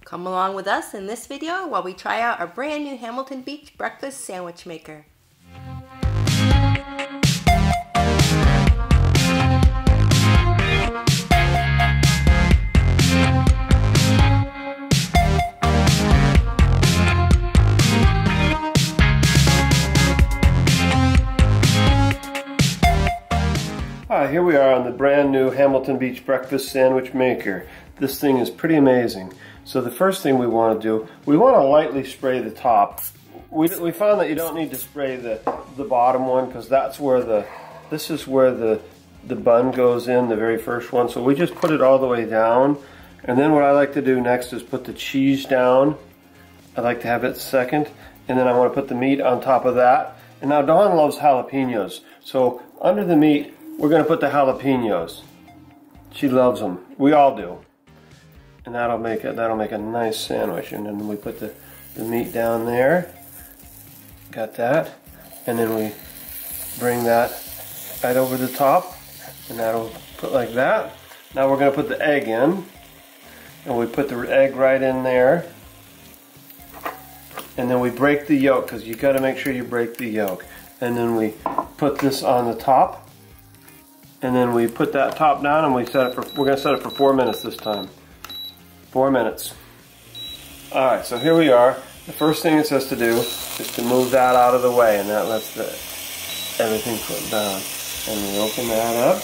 Come along with us in this video while we try out our brand new Hamilton Beach breakfast sandwich maker. Hi, here we are on the brand new Hamilton Beach breakfast sandwich maker. This thing is pretty amazing. So the first thing we want to do, we want to lightly spray the top. We found that you don't need to spray the bottom one because that's where this is where the bun goes in, the very first one. So we just put it all the way down. And then what I like to do next is put the cheese down. I like to have it second. And then I want to put the meat on top of that. And now Dawn loves jalapenos. So under the meat, we're going to put the jalapenos. She loves them. We all do. And that'll make a nice sandwich. And then we put the meat down there. Got that. And then we bring that right over the top. And that'll put like that. Now we're going to put the egg in. And we put the egg right in there. And then we break the yolk, because you got to make sure you break the yolk. And then we put this on the top. And then we put that top down and we're going to set it for 4 minutes this time. 4 minutes. Alright, so here we are. The first thing it says to do is to move that out of the way, and that lets everything put down. And we open that up.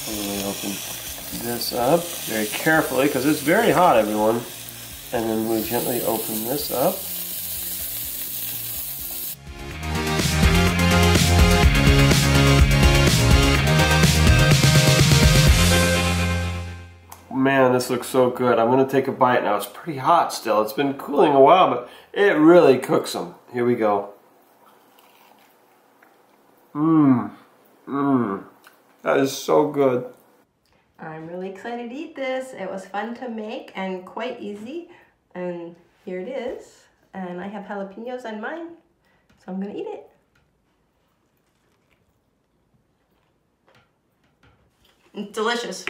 And then we open this up very carefully because it's very hot, everyone. And then we gently open this up. Man, this looks so good. I'm going to take a bite now. It's pretty hot still. It's been cooling a while, but it really cooks them. Here we go. That is so good. I'm really excited to eat this. It was fun to make and quite easy. And here it is. And I have jalapenos on mine, so I'm going to eat it. It's delicious.